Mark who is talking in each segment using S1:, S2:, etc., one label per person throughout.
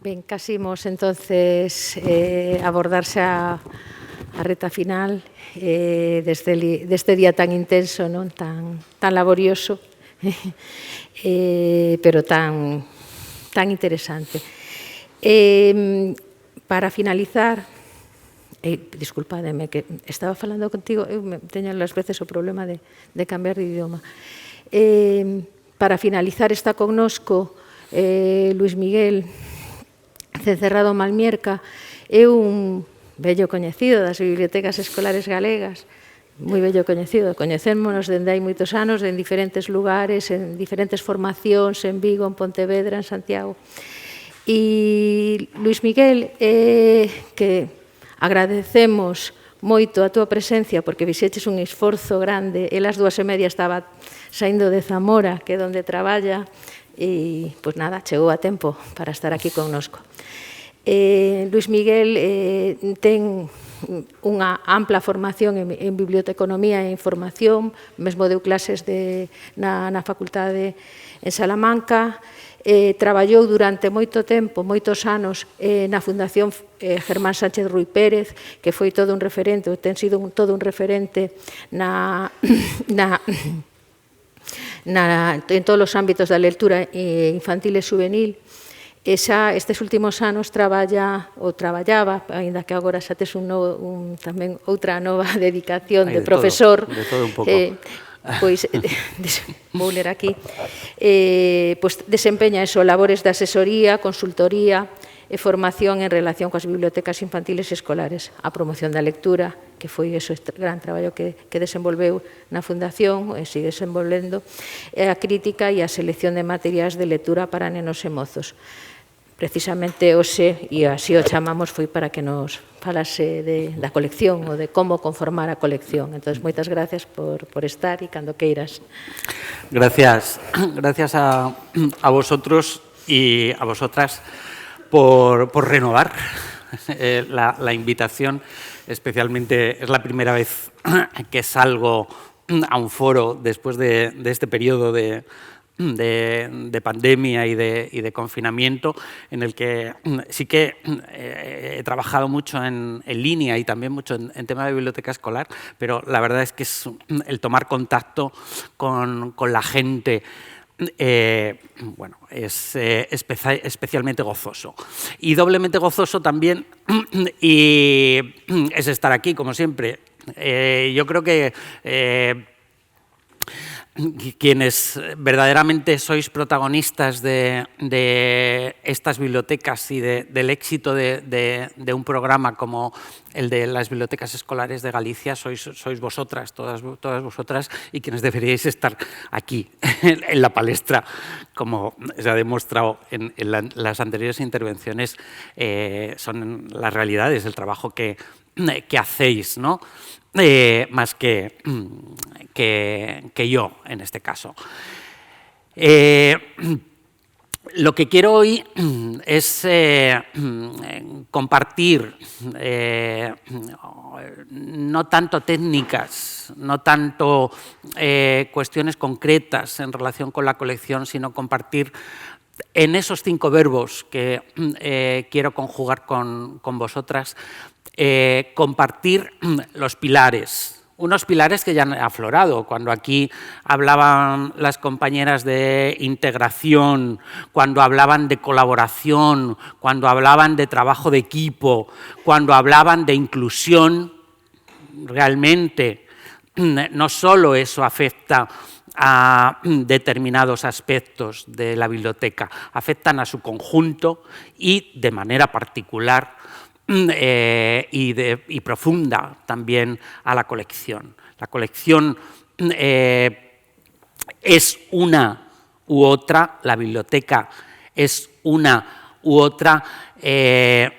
S1: Ben, casi imos entonces abordarse a reta final deste día tan intenso, non? Tan laborioso, pero tan interesante. Para finalizar, disculpademe, que estaba falando contigo, eu teño as veces o problema de cambiar de idioma. Para finalizar está connosco Luis Miguel Cencerrado Malmierca, é un vello coñecido das bibliotecas escolares galegas, moi vello coñecido, coñecémonos dende hai moitos anos en diferentes lugares, en diferentes formacións, en Vigo, en Pontevedra, en Santiago. E Luis Miguel, que agradecemos moito a túa presencia porque fixeches un esforzo grande, el ás 2:30 estaba saindo de Zamora, que é onde traballa, e, pois nada, chegou a tempo para estar aquí connosco. Luis Miguel ten unha ampla formación en biblioteconomía e información, mesmo deu clases na facultade en Salamanca, traballou durante moito tempo, moitos anos, na Fundación Germán Sánchez Ruy Pérez, que foi todo un referente, ten sido todo un referente en todos os ámbitos da lectura infantil e juvenil. Estes últimos anos traballaba, aínda que agora xa tes tamén outra nova dedicación de profesor.
S2: De todo un pouco.
S1: Pois, vou ler aquí, pois desempeña labores de asesoría, consultoría e formación en relación coas bibliotecas infantiles e escolares, a promoción da lectura, que foi este gran traballo que desenvolveu na Fundación, e sigue desenvolvendo, a crítica e a selección de materiais de lectura para nenos e mozos. Precisamente hoxe, e así o chamamos, foi para que nos falase da colección ou de como conformar a colección. Entón, moitas gracias por estar e cando queiras.
S2: Gracias a vosotros y a vosotras por renovar la invitación. Especialmente es la primera vez que salgo a un foro después de este periodo de pandemia y de confinamiento, en el que sí que he trabajado mucho en línea y también mucho en tema de biblioteca escolar, pero la verdad es que es el tomar contacto con la gente, bueno, es especialmente gozoso. Y doblemente gozoso también y es estar aquí, como siempre. Yo creo que quienes verdaderamente sois protagonistas de estas bibliotecas y del éxito de un programa como el de las bibliotecas escolares de Galicia sois vosotras, todas vosotras, y quienes deberíais estar aquí en la palestra, como se ha demostrado en las anteriores intervenciones, son las realidades, el trabajo que hacéis, ¿no? Más que yo, en este caso. Lo que quiero hoy es compartir no tanto técnicas, no tanto cuestiones concretas en relación con la colección, sino compartir en esos 5 verbos que quiero conjugar con vosotras, compartir los pilares. Unos pilares que ya han aflorado, cuando aquí hablaban las compañeras de integración, cuando hablaban de colaboración, cuando hablaban de trabajo de equipo, cuando hablaban de inclusión, realmente no solo eso afecta a determinados aspectos de la biblioteca, afectan a su conjunto y de manera particular y profunda también a la colección. La colección es una u otra, la biblioteca es una u otra,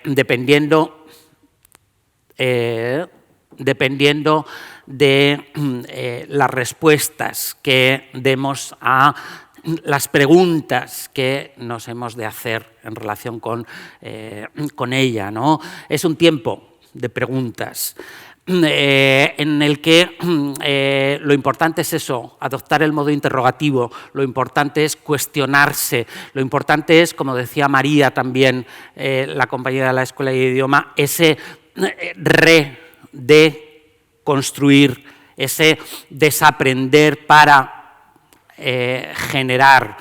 S2: dependiendo de las respuestas que demos a las preguntas que nos hemos de hacer en relación con ella, ¿no? Es un tiempo de preguntas. en el que lo importante es eso, adoptar el modo interrogativo, lo importante es cuestionarse, lo importante es, como decía María también, la compañera de la Escuela de Idioma, ese reconstruir, ese desaprender para generar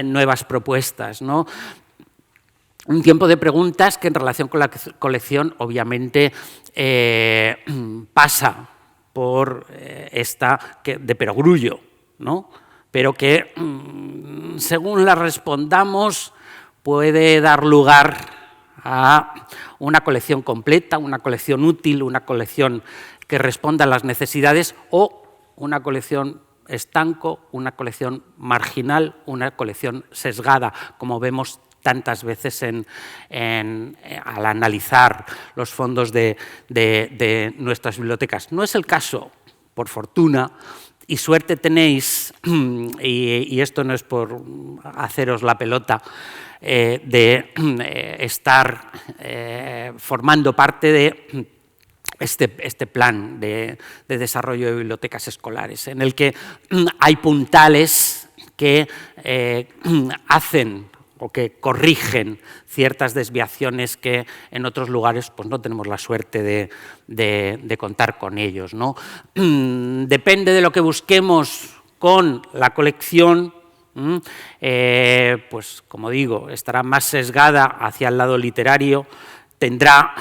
S2: nuevas propuestas, ¿no? Un tiempo de preguntas que en relación con la colección obviamente pasa por esta de perogrullo, ¿no? Pero que según la respondamos puede dar lugar a una colección completa, una colección útil, una colección que responda a las necesidades o una colección estanco, una colección marginal, una colección sesgada, como vemos tantas veces al analizar los fondos de nuestras bibliotecas. No es el caso, por fortuna, y suerte tenéis, y esto no es por haceros la pelota, de estar formando parte de este plan de desarrollo de bibliotecas escolares, en el que hay puntales que hacen o que corrigen ciertas desviaciones que en otros lugares pues, no tenemos la suerte de contar con ellos, ¿no? Depende de lo que busquemos con la colección, pues como digo, estará más sesgada hacia el lado literario, tendrá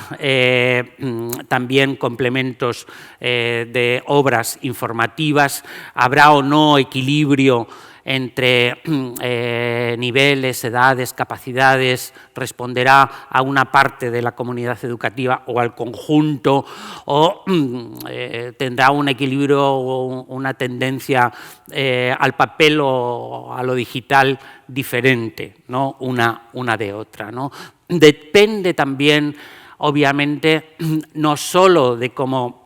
S2: también complementos de obras informativas, habrá o no equilibrio entre niveles, edades, capacidades, responderá a una parte de la comunidad educativa o al conjunto, o tendrá un equilibrio o una tendencia al papel o a lo digital diferente, ¿no? una de otra, ¿no? Depende también, obviamente, no solo de cómo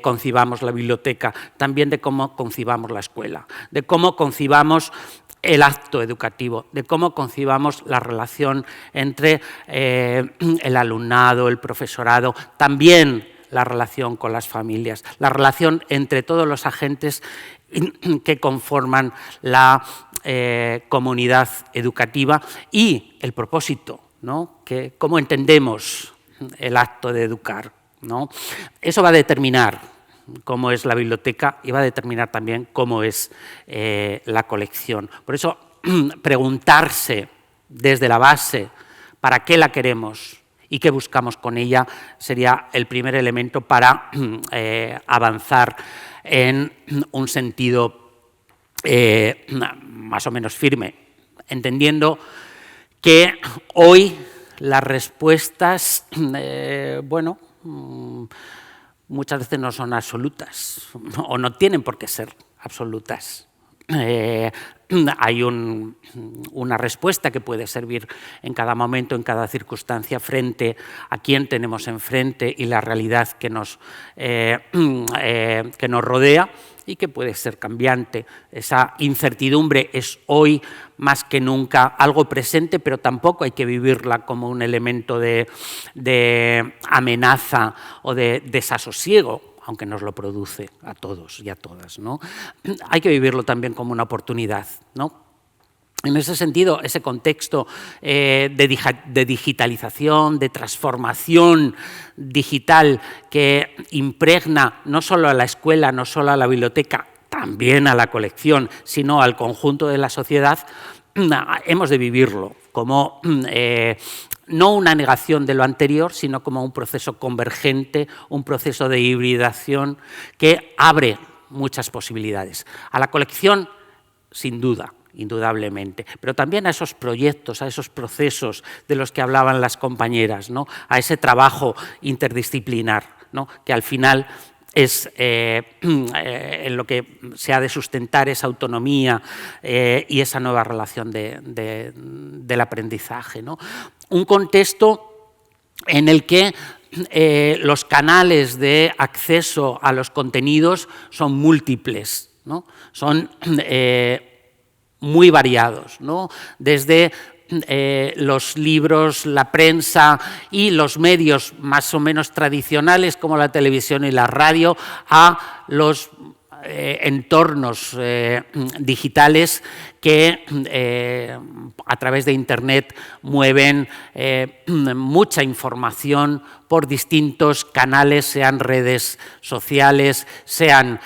S2: concibamos la biblioteca, también de cómo concibamos la escuela, de cómo concibamos el acto educativo, de cómo concibamos la relación entre el alumnado, el profesorado, también la relación con las familias, la relación entre todos los agentes que conforman la comunidad educativa y el propósito, ¿no? Que, cómo entendemos el acto de educar, ¿no? Eso va a determinar cómo es la biblioteca y va a determinar también cómo es la colección. Por eso, preguntarse desde la base para qué la queremos y qué buscamos con ella sería el primer elemento para avanzar en un sentido más o menos firme, entendiendo que hoy las respuestas, bueno, muchas veces no son absolutas o no tienen por qué ser absolutas. Hay una respuesta que puede servir en cada momento, en cada circunstancia, frente a quién tenemos enfrente y la realidad que nos rodea y que puede ser cambiante. Esa incertidumbre es hoy más que nunca algo presente, pero tampoco hay que vivirla como un elemento de amenaza o de desasosiego, aunque nos lo produce a todos y a todas, ¿no? Hay que vivirlo también como una oportunidad, ¿no? En ese sentido, ese contexto de digitalización, de transformación digital que impregna no solo a la escuela, no solo a la biblioteca, también a la colección, sino al conjunto de la sociedad, hemos de vivirlo como no una negación de lo anterior, sino como un proceso convergente, un proceso de hibridación que abre muchas posibilidades. A la colección, sin duda, indudablemente, pero también a esos proyectos, a esos procesos de los que hablaban las compañeras, ¿no? A ese trabajo interdisciplinar, ¿no? Que al final es en lo que se ha de sustentar esa autonomía y esa nueva relación del aprendizaje, ¿no? Un contexto en el que los canales de acceso a los contenidos son múltiples, ¿no? Son muy variados, ¿no? Desde los libros, la prensa y los medios más o menos tradicionales como la televisión y la radio a los entornos digitales que a través de Internet mueven mucha información por distintos canales, sean redes sociales, sean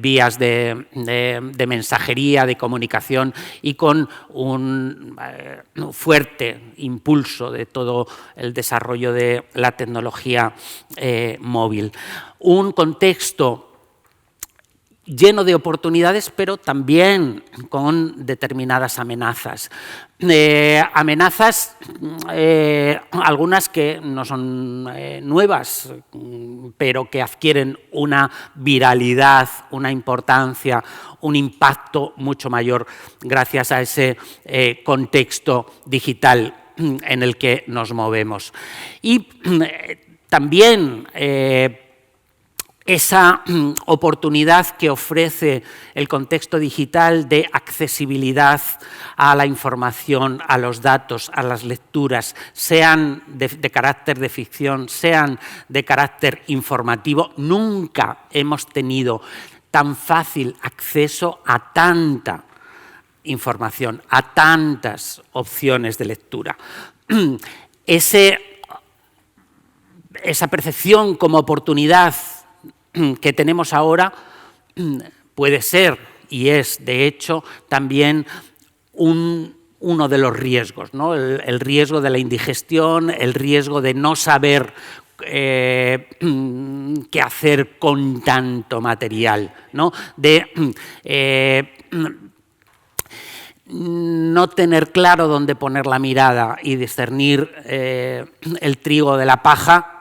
S2: vías de mensajería, de comunicación, y con un fuerte impulso de todo el desarrollo de la tecnología móvil. Un contexto lleno de oportunidades, pero también con determinadas amenazas. Amenazas, algunas que no son nuevas, pero que adquieren una viralidad, una importancia, un impacto mucho mayor gracias a ese contexto digital en el que nos movemos. Y también esa oportunidad que ofrece el contexto digital de accesibilidad a la información, a los datos, a las lecturas, sean de carácter de ficción, sean de carácter informativo. Nunca hemos tenido tan fácil acceso a tanta información, a tantas opciones de lectura. Esa percepción como oportunidad que tenemos ahora puede ser, y es de hecho también uno de los riesgos, ¿no? El riesgo de la indigestión, el riesgo de no saber qué hacer con tanto material, ¿no? De no tener claro dónde poner la mirada y discernir el trigo de la paja.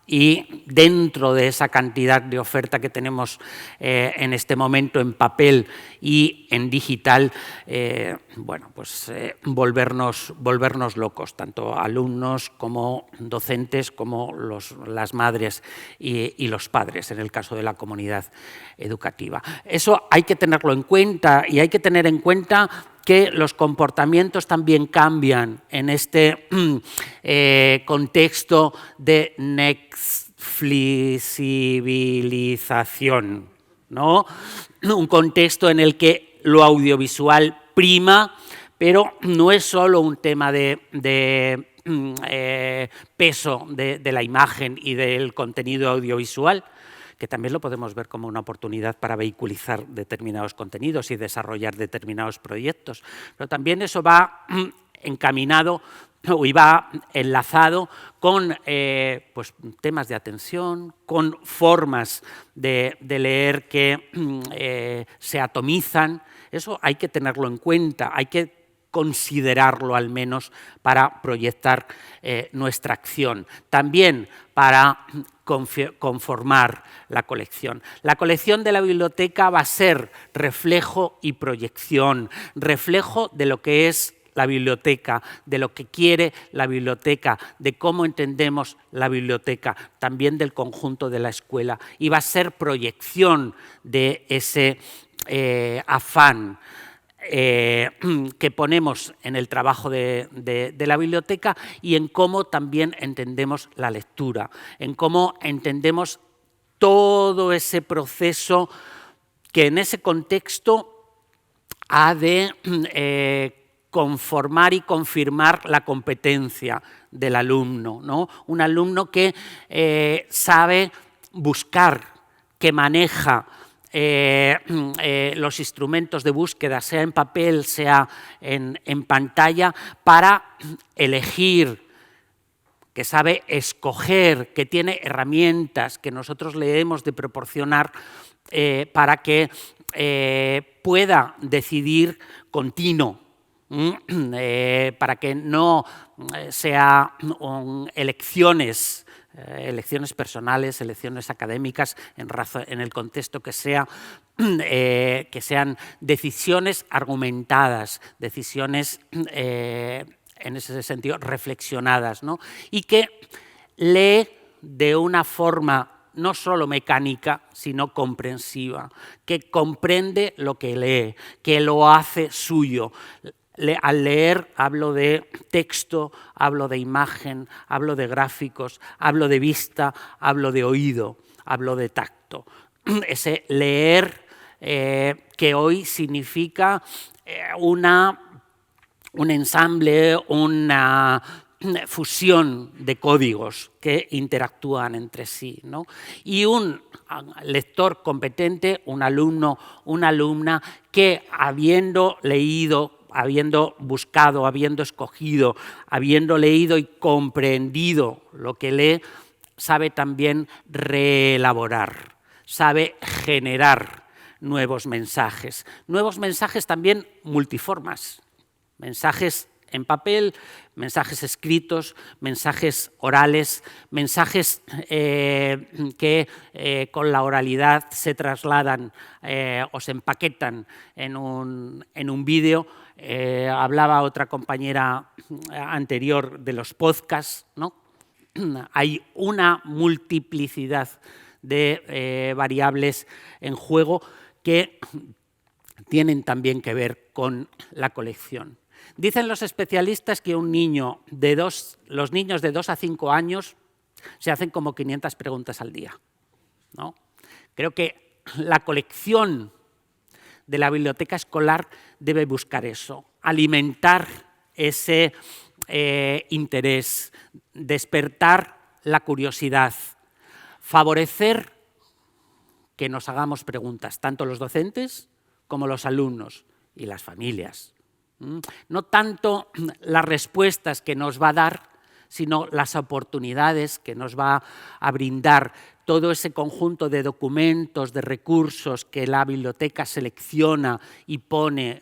S2: Y dentro de esa cantidad de oferta que tenemos en este momento en papel y en digital, bueno, pues volvernos locos, tanto alumnos como docentes, como las madres y los padres, en el caso de la comunidad educativa. Eso hay que tenerlo en cuenta, y hay que tener en cuenta que los comportamientos también cambian en este contexto de Netflixabilización, ¿no? Un contexto en el que lo audiovisual prima, pero no es solo un tema de peso de la imagen y del contenido audiovisual, que también lo podemos ver como una oportunidad para vehiculizar determinados contenidos y desarrollar determinados proyectos. Pero también eso va encaminado y va enlazado con pues, temas de atención, con formas de leer que se atomizan. Eso hay que tenerlo en cuenta, hay que considerarlo al menos para proyectar nuestra acción. También para conformar la colección. La colección de la biblioteca va a ser reflejo y proyección, reflejo de lo que es la biblioteca, de lo que quiere la biblioteca, de cómo entendemos la biblioteca, también del conjunto de la escuela, y va a ser proyección de ese afán que ponemos en el trabajo de la biblioteca, y en cómo también entendemos la lectura, en cómo entendemos todo ese proceso que en ese contexto ha de conformar y confirmar la competencia del alumno, ¿no? Un alumno que sabe buscar, que maneja los instrumentos de búsqueda, sea en papel, sea en pantalla, para elegir, que sabe escoger, que tiene herramientas que nosotros le hemos de proporcionar para que pueda decidir continuo, para que no sea elecciones personales, elecciones académicas, en el contexto que sea, que sean decisiones argumentadas, decisiones en ese sentido reflexionadas, ¿no? Y que lee de una forma no solo mecánica, sino comprensiva, que comprende lo que lee, que lo hace suyo. al leer hablo de texto, hablo de imagen, hablo de gráficos, hablo de vista, hablo de oído, hablo de tacto. Ese leer que hoy significa un ensamble, una fusión de códigos que interactúan entre sí, ¿no? Y un lector competente, un alumno, una alumna que habiendo leído, habiendo buscado, habiendo escogido, habiendo leído y comprendido lo que lee, sabe también reelaborar, sabe generar nuevos mensajes también multiformas, mensajes en papel, mensajes escritos, mensajes orales, mensajes que con la oralidad se trasladan o se empaquetan en un vídeo. Hablaba otra compañera anterior de los podcasts, ¿no? Hay una multiplicidad de variables en juego que tienen también que ver con la colección. Dicen los especialistas que los niños de 2 a 5 años se hacen como 500 preguntas al día, ¿no? Creo que la colección de la biblioteca escolar debe buscar eso, alimentar ese interés, despertar la curiosidad, favorecer que nos hagamos preguntas, tanto los docentes como los alumnos y las familias. No tanto las respuestas que nos va a dar, sino las oportunidades que nos va a brindar todo ese conjunto de documentos, de recursos que la biblioteca selecciona y pone,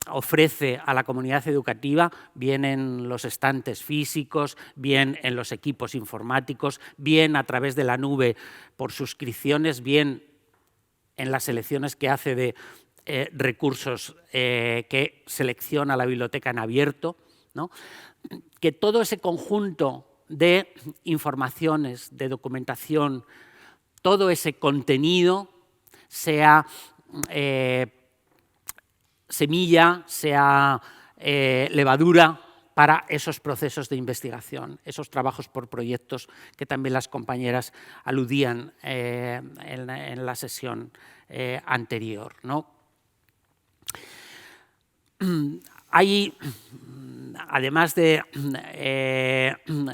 S2: ofrece a la comunidad educativa, bien en los estantes físicos, bien en los equipos informáticos, bien a través de la nube por suscripciones, bien en las selecciones que hace de recursos que selecciona la biblioteca en abierto, ¿no? Que todo ese conjunto de informaciones, de documentación, todo ese contenido sea semilla, sea levadura para esos procesos de investigación, esos trabajos por proyectos que también las compañeras aludían en la sesión anterior, ¿no? Hay, además de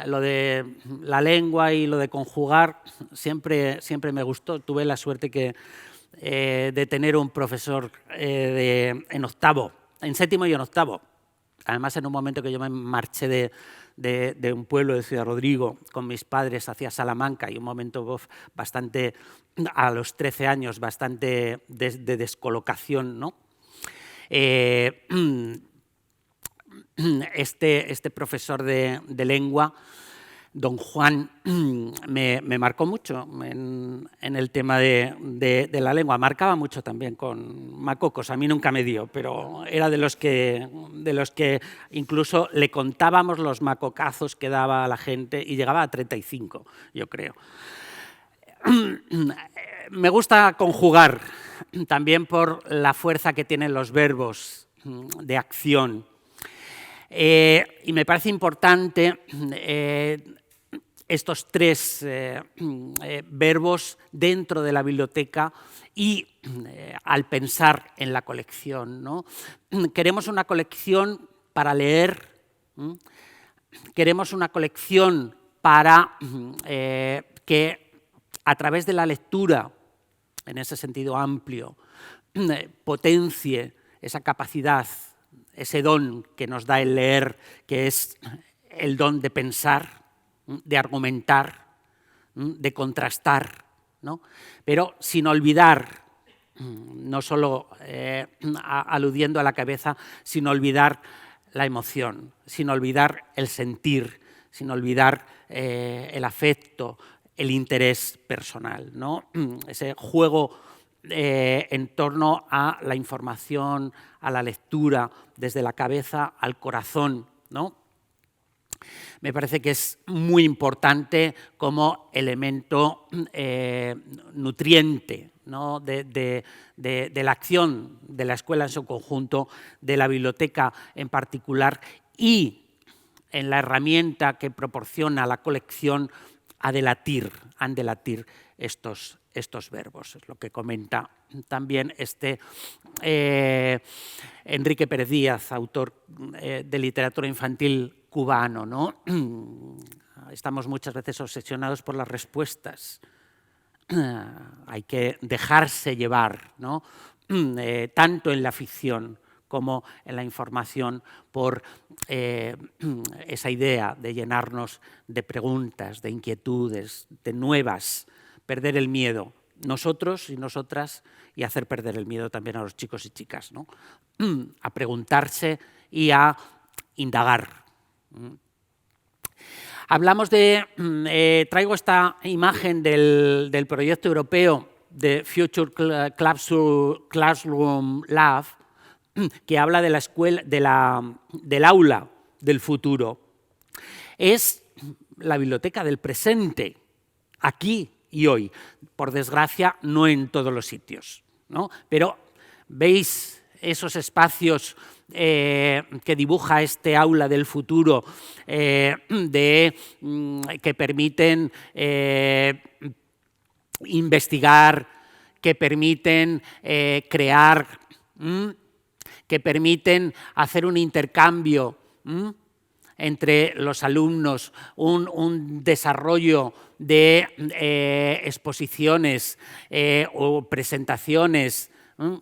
S2: lo de la lengua y lo de conjugar, siempre me gustó, tuve la suerte de tener un profesor en octavo, en séptimo y en octavo. Además, en un momento que yo me marché de un pueblo de Ciudad Rodrigo con mis padres hacia Salamanca, y un momento bastante, a los 13 años, bastante de descolocación, ¿no? Este profesor de lengua, don Juan, me marcó mucho en el tema de la lengua. Marcaba mucho también con macocos. A mí nunca me dio, pero era de los que incluso le contábamos los macocazos que daba a la gente y llegaba a 35, yo creo. Me gusta conjugar también por la fuerza que tienen los verbos de acción. Y me parece importante estos 3 verbos dentro de la biblioteca y al pensar en la colección, ¿no? Queremos una colección para leer, queremos una colección para que a través de la lectura, en ese sentido amplio, potencie esa capacidad, ese don que nos da el leer, que es el don de pensar, de argumentar, de contrastar, ¿no? Pero sin olvidar, no solo aludiendo a la cabeza, sin olvidar la emoción, sin olvidar el sentir, sin olvidar el afecto, el interés personal, ¿no? Ese juego en torno a la información, a la lectura, desde la cabeza al corazón, ¿no? Me parece que es muy importante como elemento nutriente ¿no? de la acción de la escuela en su conjunto, de la biblioteca en particular y en la herramienta que proporciona la colección han de latir estos verbos. Es lo que comenta también Enrique Pérez Díaz, autor de literatura infantil cubano, ¿no? Estamos muchas veces obsesionados por las respuestas. Hay que dejarse llevar, ¿no? Tanto en la ficción como en la información, por esa idea de llenarnos de preguntas, de inquietudes, de nuevas, perder el miedo, nosotros y nosotras, y hacer perder el miedo también a los chicos y chicas, ¿no? A preguntarse y a indagar. Hablamos traigo esta imagen del proyecto europeo de Future Classroom Lab, que habla de la escuela, del aula del futuro. Es la biblioteca del presente, aquí y hoy. Por desgracia, no en todos los sitios, ¿no? Pero veis esos espacios que dibuja este aula del futuro, que permiten investigar, que permiten crear, que permiten hacer un intercambio entre los alumnos, un desarrollo de exposiciones o presentaciones,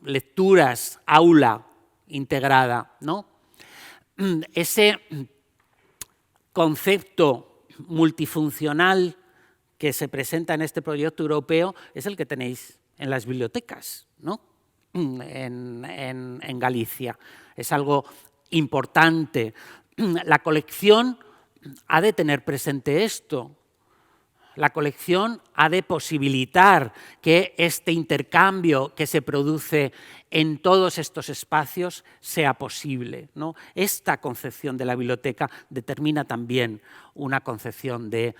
S2: lecturas, aula integrada, ¿no? Ese concepto multifuncional que se presenta en este proyecto europeo es el que tenéis en las bibliotecas, ¿no? En Galicia. Es algo importante. La colección ha de tener presente esto. La colección ha de posibilitar que este intercambio que se produce en todos estos espacios sea posible, ¿no? Esta concepción de la biblioteca determina también una concepción de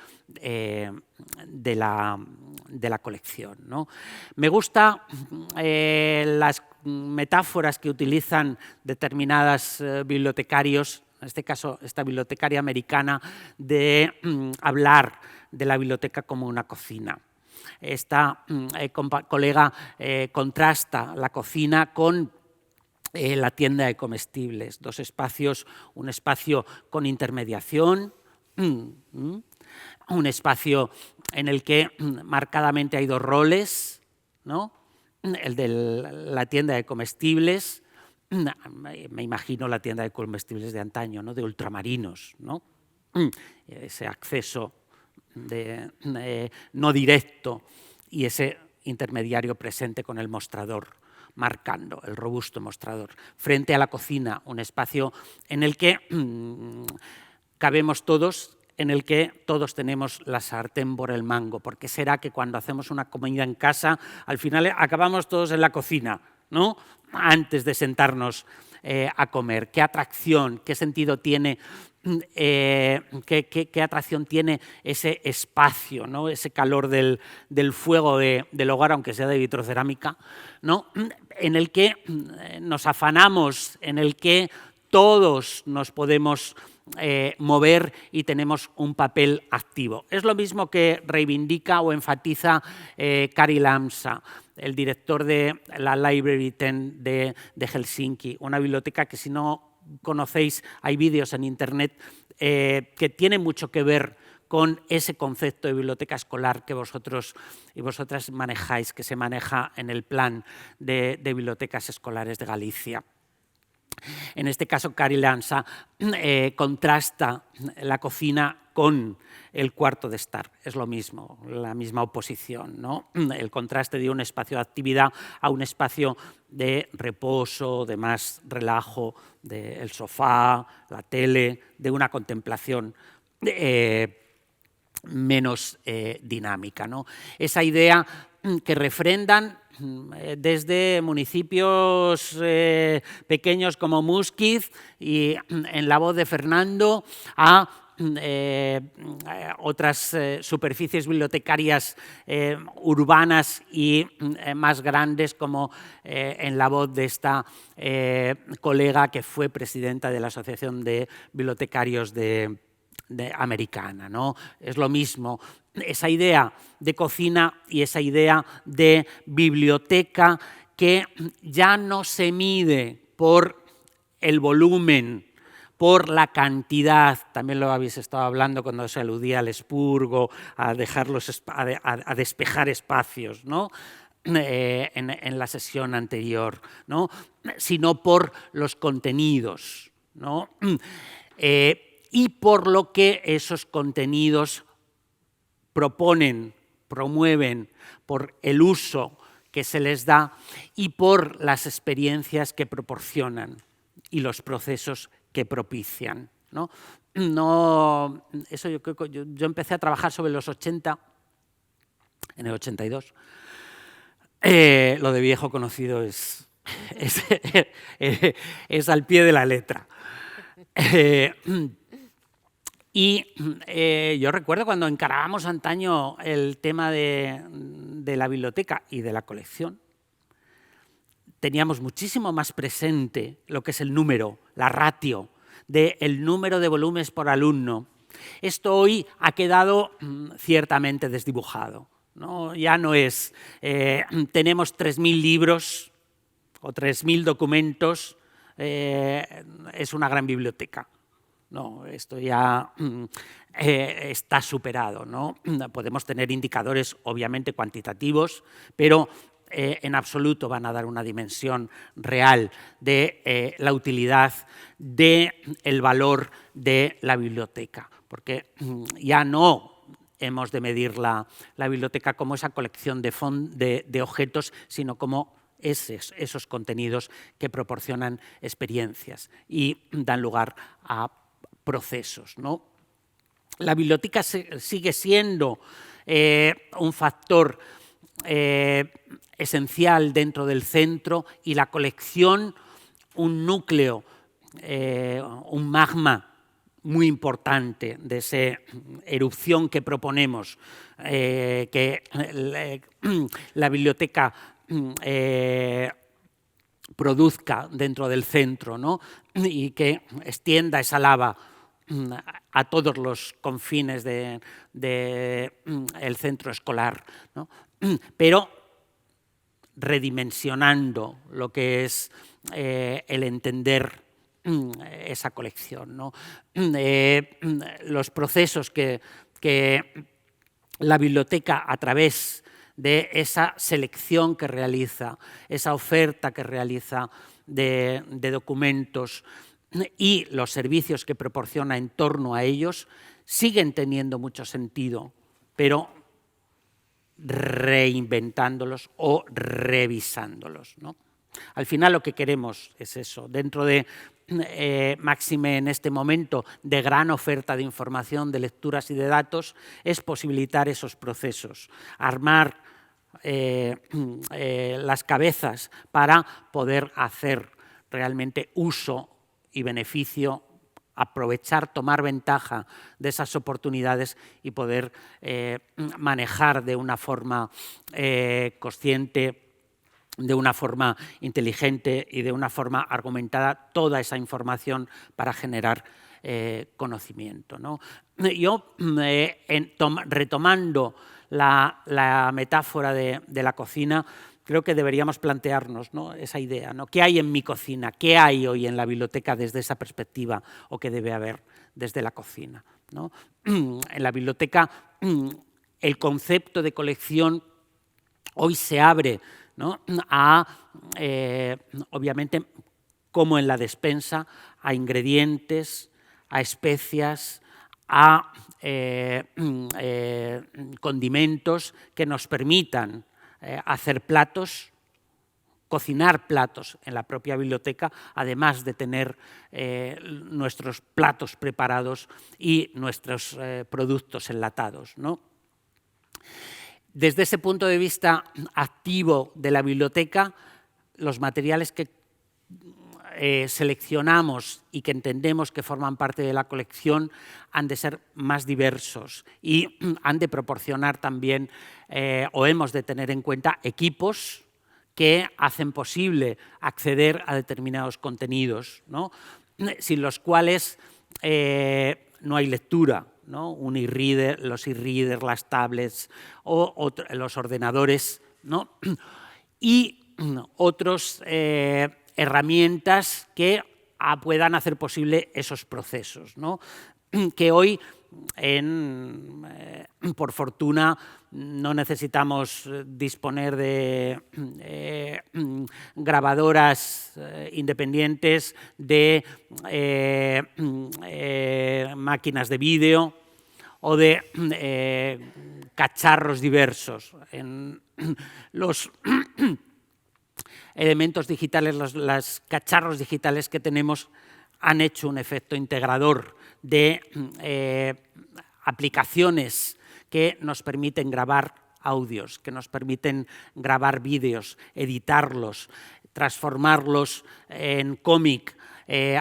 S2: la colección, ¿no? Me gustan las metáforas que utilizan determinados bibliotecarios, en este caso esta bibliotecaria americana, de hablar de la biblioteca como una cocina. Esta colega contrasta la cocina con la tienda de comestibles, dos espacios, un espacio con intermediación, un espacio en el que marcadamente hay dos roles, ¿no? El de la tienda de comestibles, me imagino la tienda de comestibles de antaño, ¿no? De ultramarinos, ¿no? Ese acceso no directo y ese intermediario presente con el mostrador, marcando el robusto mostrador. Frente a la cocina, un espacio en el que cabemos todos, en el que todos tenemos la sartén por el mango, porque será que cuando hacemos una comida en casa, al final acabamos todos en la cocina, ¿no? Antes de sentarnos a comer. ¿Qué atracción, qué sentido tiene, qué atracción tiene ese espacio, ¿no? Ese calor del fuego del hogar, aunque sea de vitrocerámica, ¿no? En el que nos afanamos, en el que todos nos podemos mover y tenemos un papel activo. Es lo mismo que reivindica o enfatiza Kari Lamsa, el director de la Library 10 de Helsinki, una biblioteca que, si no conocéis, hay vídeos en internet que tienen mucho que ver con ese concepto de biblioteca escolar que vosotros y vosotras manejáis, que se maneja en el plan de bibliotecas escolares de Galicia. En este caso, Kari Lamsa contrasta la cocina con el cuarto de estar. Es lo mismo, la misma oposición, ¿no? El contraste de un espacio de actividad a un espacio de reposo, de más relajo, del sofá, la tele, de una contemplación menos dinámica, ¿no? Esa idea que refrendan desde municipios pequeños como Musquiz y en la voz de Fernando a otras superficies bibliotecarias urbanas y más grandes, como en la voz de esta colega que fue presidenta de la Asociación de Bibliotecarios americana, ¿no? Es lo mismo, esa idea de cocina y esa idea de biblioteca que ya no se mide por el volumen, por la cantidad, también lo habéis estado hablando cuando se aludía al expurgo, a despejar espacios, ¿no? En la sesión anterior, ¿no? Sino por los contenidos, ¿no? Y por lo que esos contenidos proponen, promueven, por el uso que se les da y por las experiencias que proporcionan y los procesos que propician, ¿no? Eso yo creo que yo empecé a trabajar sobre los 80, en el 82. Lo de viejo conocido es al pie de la letra. Y yo recuerdo cuando encarábamos antaño el tema de la biblioteca y de la colección, teníamos muchísimo más presente lo que es el número, la ratio, del número de volúmenes por alumno. Esto hoy ha quedado ciertamente desdibujado, ¿no? Ya no es, tenemos 3.000 libros o 3.000 documentos, es una gran biblioteca. No, esto ya está superado, ¿no? Podemos tener indicadores obviamente cuantitativos, pero en absoluto van a dar una dimensión real de la utilidad, del valor de la biblioteca, porque ya no hemos de medir la biblioteca como esa colección de objetos, sino como esos contenidos que proporcionan experiencias y dan lugar a procesos, ¿no? La biblioteca sigue siendo un factor esencial dentro del centro y la colección un núcleo, un magma muy importante de esa erupción que proponemos, que la biblioteca produzca dentro del centro, ¿no? Y que extienda esa lava a todos los confines del centro escolar, ¿no? Pero redimensionando lo que es el entender esa colección, ¿no? Los procesos que la biblioteca, a través de esa selección que realiza, esa oferta que realiza de documentos y los servicios que proporciona en torno a ellos, siguen teniendo mucho sentido, pero reinventándolos o revisándolos, ¿no? Al final lo que queremos es eso, dentro de, máxime en este momento, de gran oferta de información, de lecturas y de datos, es posibilitar esos procesos, armar las cabezas para poder hacer realmente uso y beneficio, aprovechar, tomar ventaja de esas oportunidades y poder manejar de una forma consciente, de una forma inteligente y de una forma argumentada toda esa información para generar conocimiento, ¿no? Yo, retomando la metáfora de la cocina, creo que deberíamos plantearnos, ¿no?, esa idea, ¿no? ¿Qué hay en mi cocina? ¿Qué hay hoy en la biblioteca desde esa perspectiva o qué debe haber desde la cocina, ¿no? En la biblioteca el concepto de colección hoy se abre, ¿no?, a, obviamente, como en la despensa, a ingredientes, a especias, a condimentos que nos permitan hacer platos, cocinar platos en la propia biblioteca, además de tener nuestros platos preparados y nuestros productos enlatados, ¿no? Desde ese punto de vista activo de la biblioteca, los materiales que seleccionamos y que entendemos que forman parte de la colección han de ser más diversos y han de proporcionar también, o hemos de tener en cuenta, equipos que hacen posible acceder a determinados contenidos, ¿no? Sin los cuales no hay lectura, ¿no? Los e-readers, las tablets o los ordenadores, ¿no? Y otras herramientas que puedan hacer posible esos procesos, ¿no? Que hoy, por fortuna, no necesitamos disponer de grabadoras independientes, de máquinas de vídeo o de cacharros diversos. En los elementos digitales, los cacharros digitales que tenemos han hecho un efecto integrador de aplicaciones que nos permiten grabar audios, que nos permiten grabar vídeos, editarlos, transformarlos en cómic,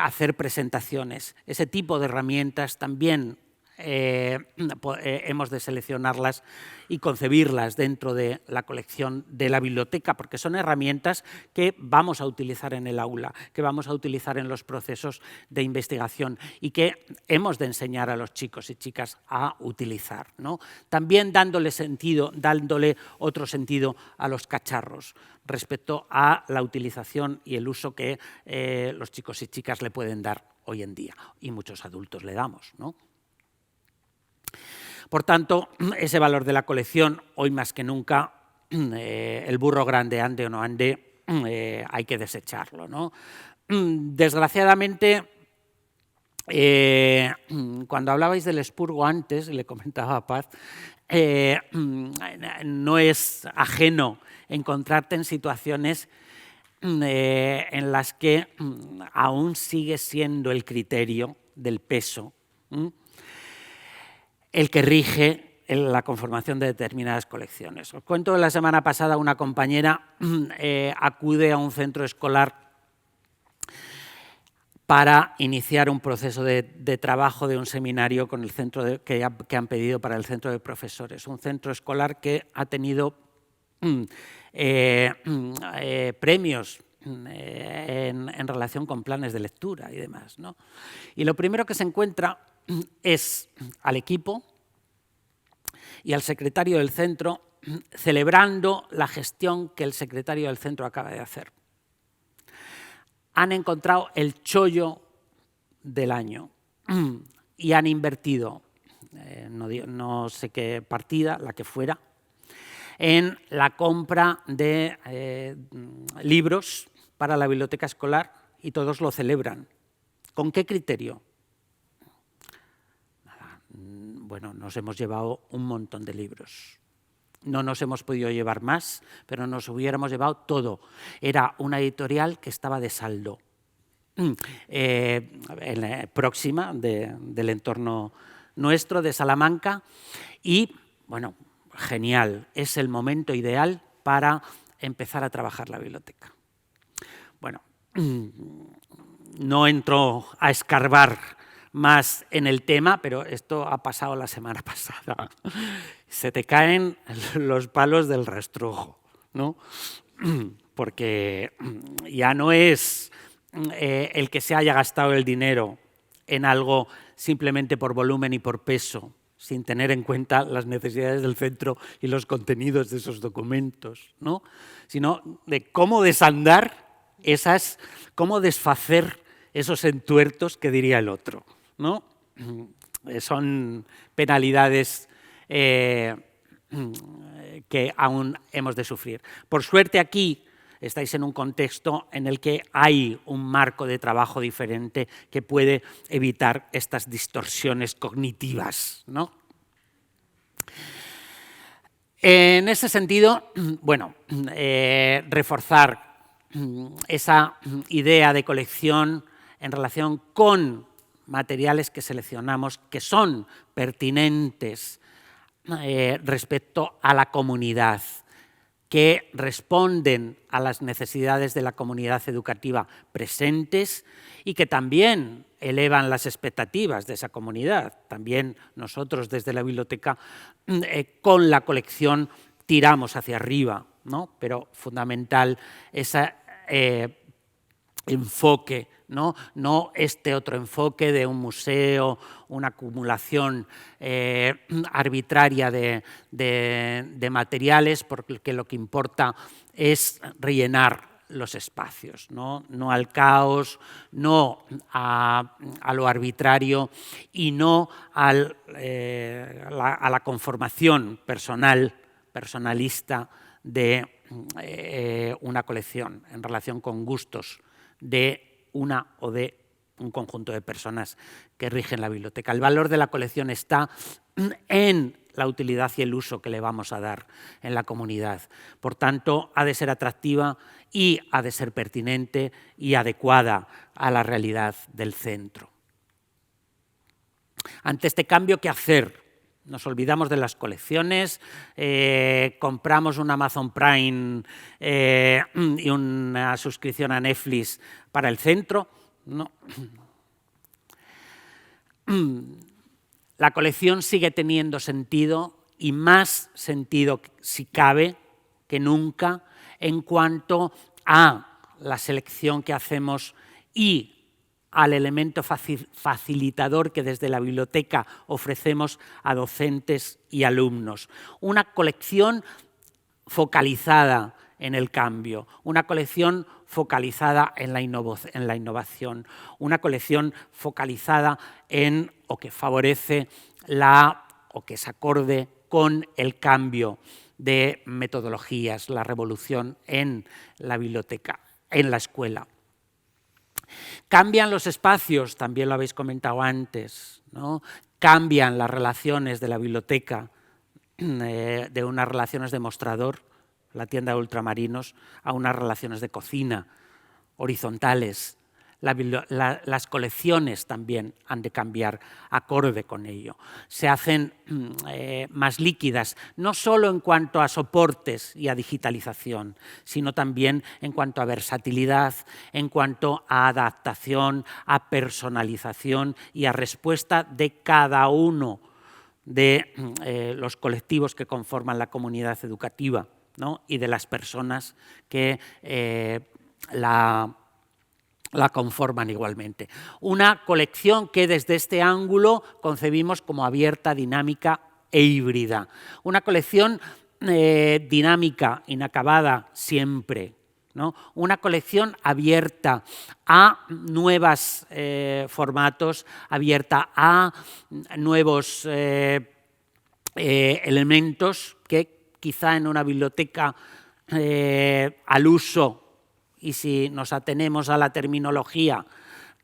S2: hacer presentaciones. Ese tipo de herramientas también hemos de seleccionarlas y concebirlas dentro de la colección de la biblioteca, porque son herramientas que vamos a utilizar en el aula, que vamos a utilizar en los procesos de investigación y que hemos de enseñar a los chicos y chicas a utilizar, ¿no? También dándole otro sentido a los cacharros respecto a la utilización y el uso que los chicos y chicas le pueden dar hoy en día, y muchos adultos le damos, ¿no? Por tanto, ese valor de la colección, hoy más que nunca, el burro grande ande o no ande, hay que desecharlo, ¿no? Desgraciadamente, cuando hablabais del expurgo antes, le comentaba a Paz, no es ajeno encontrarte en situaciones en las que aún sigue siendo el criterio del peso el que rige la conformación de determinadas colecciones. Os cuento, la semana pasada una compañera acude a un centro escolar para iniciar un proceso de trabajo de un seminario con el centro que han pedido para el centro de profesores. Un centro escolar que ha tenido premios en relación con planes de lectura y demás, ¿no? Y lo primero que se encuentra es al equipo y al secretario del centro celebrando la gestión que el secretario del centro acaba de hacer. Han encontrado el chollo del año y han invertido, no sé qué partida, la que fuera, en la compra de libros para la biblioteca escolar, y todos lo celebran. ¿Con qué criterio? Bueno, nos hemos llevado un montón de libros. No nos hemos podido llevar más, pero nos hubiéramos llevado todo. Era una editorial que estaba de saldo, próxima del entorno nuestro, de Salamanca, y, bueno, genial. Es el momento ideal para empezar a trabajar la biblioteca. Bueno, no entro a escarbar más en el tema, pero esto ha pasado la semana pasada. Se te caen los palos del rastrojo, ¿no? Porque ya no es el que se haya gastado el dinero en algo simplemente por volumen y por peso, sin tener en cuenta las necesidades del centro y los contenidos de esos documentos, ¿no? Sino de cómo desandar cómo desfacer esos entuertos que diría el otro, ¿no? Son penalidades que aún hemos de sufrir. Por suerte, aquí estáis en un contexto en el que hay un marco de trabajo diferente que puede evitar estas distorsiones cognitivas, ¿no? En ese sentido, bueno, reforzar esa idea de colección en relación con materiales que seleccionamos, que son pertinentes respecto a la comunidad. que responden a las necesidades de la comunidad educativa presentes y que también elevan las expectativas de esa comunidad. También nosotros desde la biblioteca con la colección tiramos hacia arriba, ¿no? Pero fundamental ese enfoque, no este otro enfoque de un museo, una acumulación arbitraria de materiales, porque lo que importa es rellenar los espacios, no al caos, no a lo arbitrario y no a la conformación personalista de una colección en relación con gustos de una o de un conjunto de personas que rigen la biblioteca. El valor de la colección está en la utilidad y el uso que le vamos a dar en la comunidad. Por tanto, ha de ser atractiva y ha de ser pertinente y adecuada a la realidad del centro. Ante este cambio, ¿qué hacer? Nos olvidamos de las colecciones, compramos un Amazon Prime y una suscripción a Netflix para el centro. No. La colección sigue teniendo sentido y más sentido, si cabe, que nunca en cuanto a la selección que hacemos y al elemento facilitador que desde la biblioteca ofrecemos a docentes y alumnos. Una colección focalizada en el cambio, una colección focalizada en la innovación, una colección focalizada en o que favorece o que es acorde con el cambio de metodologías, la revolución en la biblioteca, en la escuela. Cambian los espacios, también lo habéis comentado antes, ¿no? Cambian las relaciones de la biblioteca, de unas relaciones de mostrador, la tienda de ultramarinos, a unas relaciones de cocina, horizontales. Las colecciones también han de cambiar acorde con ello. Se hacen más líquidas, no solo en cuanto a soportes y a digitalización, sino también en cuanto a versatilidad, en cuanto a adaptación, a personalización y a respuesta de cada uno de los colectivos que conforman la comunidad educativa, ¿no? Y de las personas que la conforman igualmente. Una colección que desde este ángulo concebimos como abierta, dinámica e híbrida. Una colección dinámica, inacabada siempre, ¿no? Una colección abierta a nuevos formatos, abierta a nuevos elementos que quizá en una biblioteca al uso, y si nos atenemos a la terminología,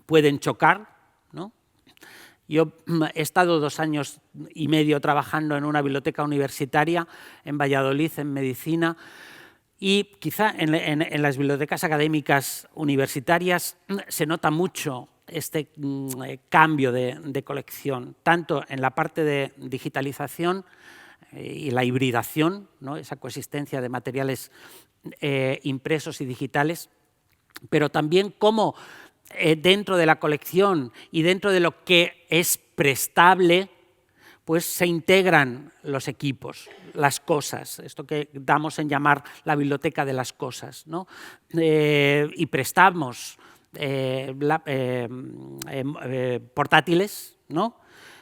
S2: pueden chocar, ¿no? Yo he estado 2 años y medio trabajando en una biblioteca universitaria en Valladolid, en medicina, y quizá en las bibliotecas académicas universitarias se nota mucho este cambio de colección, tanto en la parte de digitalización y la hibridación, ¿no? Esa coexistencia de materiales impresos y digitales, pero también cómo dentro de la colección y dentro de lo que es prestable, pues se integran los equipos, las cosas, esto que damos en llamar la biblioteca de las cosas, ¿no? Y prestamos portátiles, ¿no?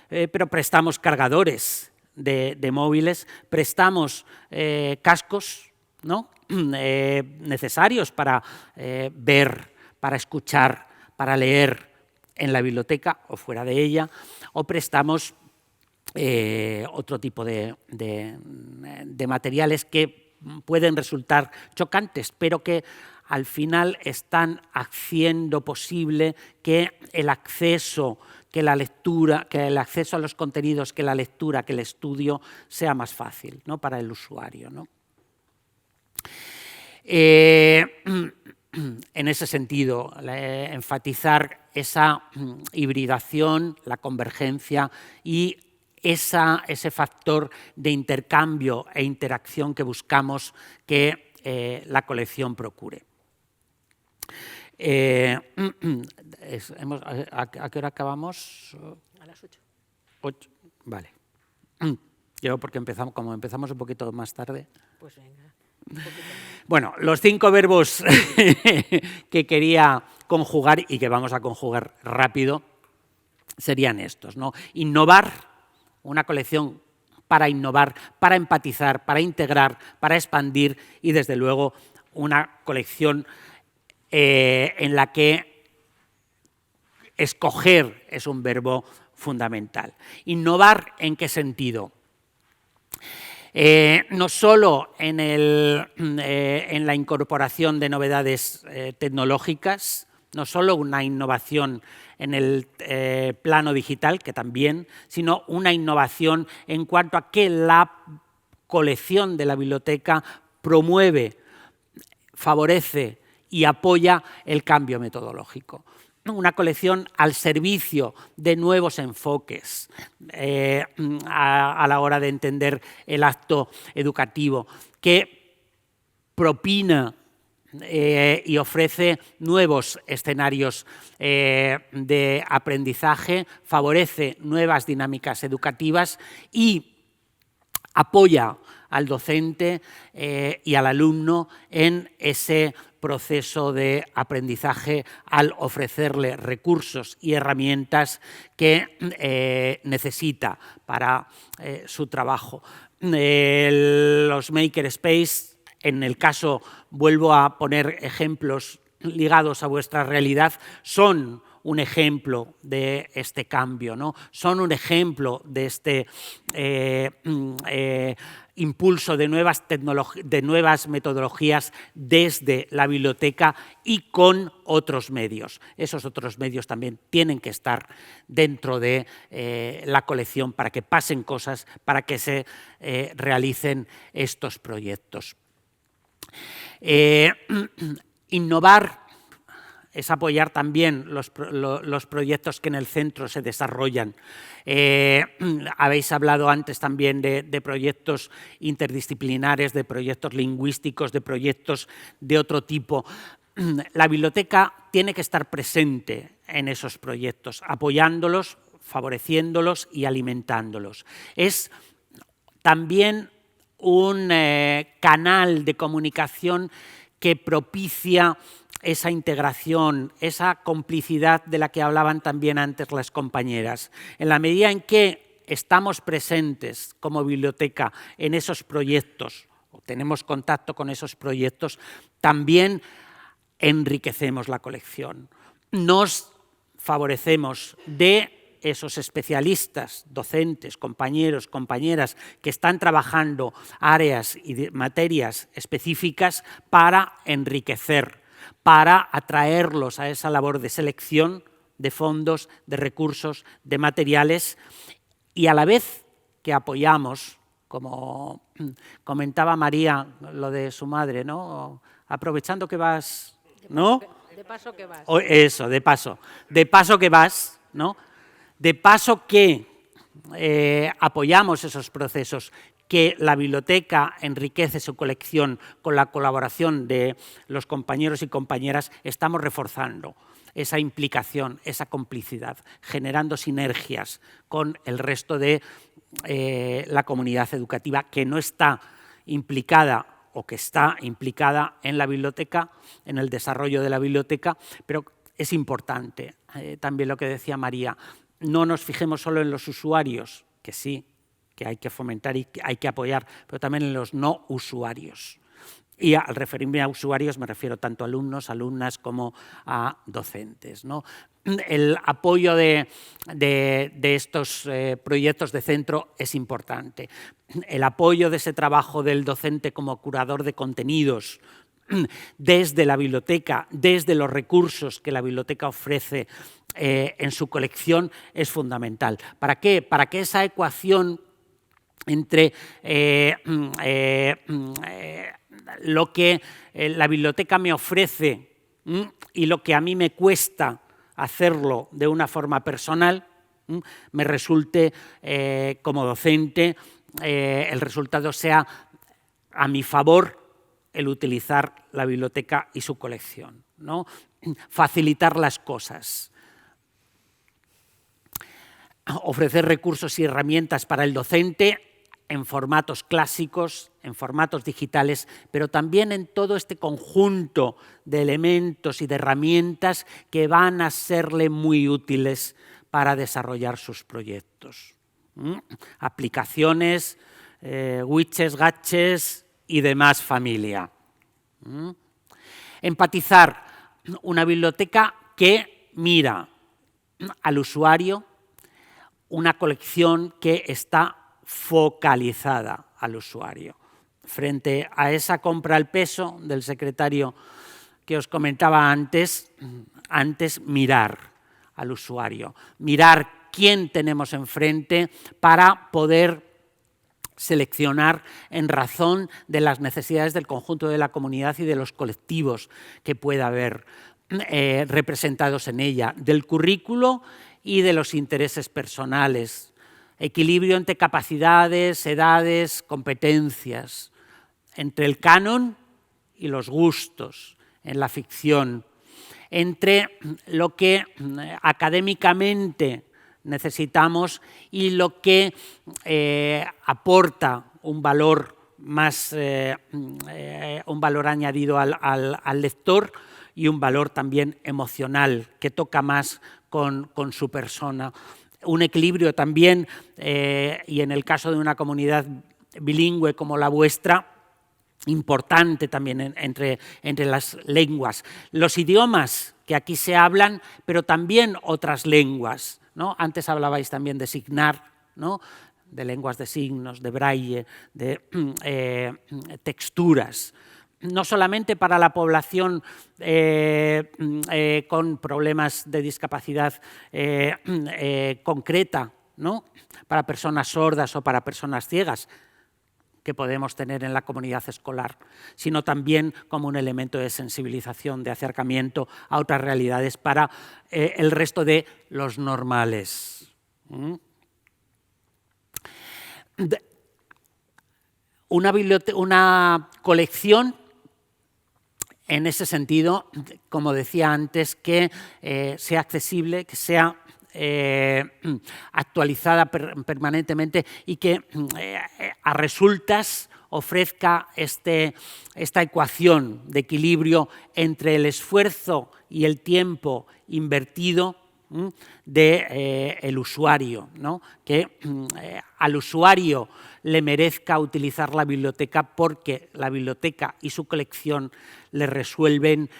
S2: Pero prestamos cargadores de móviles, prestamos cascos, ¿no? Necesarios para ver, para escuchar, para leer en la biblioteca o fuera de ella, o prestamos otro tipo de materiales que pueden resultar chocantes, pero que al final están haciendo posible que el acceso, que la lectura, que el acceso a los contenidos, que la lectura, que el estudio sea más fácil, ¿no? Para el usuario, ¿no? En ese sentido, enfatizar esa hibridación, la convergencia y ese factor de intercambio e interacción que buscamos que la colección procure. ¿A qué hora acabamos?
S1: A las 8.
S2: 8, vale. Yo porque como empezamos un poquito más tarde.
S1: Pues venga.
S2: Bueno, los 5 verbos que quería conjugar y que vamos a conjugar rápido serían estos, ¿no? Innovar, una colección para innovar, para empatizar, para integrar, para expandir y, desde luego, una colección en la que escoger es un verbo fundamental. Innovar, ¿en qué sentido? No solo en la incorporación de novedades tecnológicas, no solo una innovación en el plano digital, que también, sino una innovación en cuanto a que la colección de la biblioteca promueve, favorece y apoya el cambio metodológico. Una colección al servicio de nuevos enfoques a la hora de entender el acto educativo, que propina y ofrece nuevos escenarios de aprendizaje, favorece nuevas dinámicas educativas y apoya al docente y al alumno en ese proceso de aprendizaje al ofrecerle recursos y herramientas que necesita para su trabajo. Los makerspace, en el caso, vuelvo a poner ejemplos ligados a vuestra realidad, son un ejemplo de este cambio, ¿no? Son un ejemplo de este impulso de nuevas metodologías desde la biblioteca y con otros medios. Esos otros medios también tienen que estar dentro de la colección para que pasen cosas, para que se realicen estos proyectos. Innovar es apoyar también los proyectos que en el centro se desarrollan. Habéis hablado antes también de proyectos interdisciplinares, de proyectos lingüísticos, de proyectos de otro tipo. La biblioteca tiene que estar presente en esos proyectos, apoyándolos, favoreciéndolos y alimentándolos. Es también un canal de comunicación que propicia esa integración, esa complicidad de la que hablaban también antes las compañeras. En la medida en que estamos presentes como biblioteca en esos proyectos, o tenemos contacto con esos proyectos, también enriquecemos la colección. Nos favorecemos de esos especialistas, docentes, compañeros, compañeras que están trabajando áreas y materias específicas para enriquecer, para atraerlos a esa labor de selección de fondos, de recursos, de materiales, y a la vez que apoyamos, como comentaba María, lo de su madre, ¿no? Aprovechando que vas, ¿no?
S1: De paso que vas.
S2: Eso, de paso que vas, ¿no? De paso que apoyamos esos procesos, que la biblioteca enriquece su colección con la colaboración de los compañeros y compañeras, estamos reforzando esa implicación, esa complicidad, generando sinergias con el resto de la comunidad educativa que no está implicada o que está implicada en la biblioteca, en el desarrollo de la biblioteca, pero es importante también lo que decía María. No nos fijemos solo en los usuarios, que sí, que hay que fomentar y que hay que apoyar, pero también en los no usuarios. Y al referirme a usuarios me refiero tanto a alumnos, alumnas como a docentes, ¿no? El apoyo de estos proyectos de centro es importante. El apoyo de ese trabajo del docente como curador de contenidos desde la biblioteca, desde los recursos que la biblioteca ofrece en su colección es fundamental. ¿Para qué? Para que esa ecuación entre lo que la biblioteca me ofrece y lo que a mí me cuesta hacerlo de una forma personal, me resulte, como docente, el resultado sea a mi favor el utilizar la biblioteca y su colección, ¿no? Facilitar las cosas. Ofrecer recursos y herramientas para el docente en formatos clásicos, en formatos digitales, pero también en todo este conjunto de elementos y de herramientas que van a serle muy útiles para desarrollar sus proyectos. Aplicaciones, widgets, gadgets y demás familia. Empatizar, una biblioteca que mira al usuario, una colección que está focalizada al usuario. Frente a esa compra al peso del secretario que os comentaba antes mirar al usuario, mirar quién tenemos enfrente para poder seleccionar en razón de las necesidades del conjunto de la comunidad y de los colectivos que pueda haber representados en ella, del currículo y de los intereses personales. Equilibrio entre capacidades, edades, competencias, entre el canon y los gustos en la ficción, entre lo que académicamente necesitamos y lo que aporta un valor un valor añadido al lector y un valor también emocional que toca más con su persona. Un equilibrio también, y en el caso de una comunidad bilingüe como la vuestra, importante también entre las lenguas. Los idiomas que aquí se hablan, pero también otras lenguas, ¿no? Antes hablabais también de signar, ¿no? De lenguas de signos, de braille, de texturas. No solamente para la población con problemas de discapacidad concreta, ¿no? Para personas sordas o para personas ciegas, que podemos tener en la comunidad escolar, sino también como un elemento de sensibilización, de acercamiento a otras realidades para el resto de los normales. Una colección, en ese sentido, como decía antes, que sea accesible, que sea actualizada permanentemente y que a resultas ofrezca esta ecuación de equilibrio entre el esfuerzo y el tiempo invertido del usuario, ¿no? Que al usuario le merezca utilizar la biblioteca porque la biblioteca y su colección le resuelven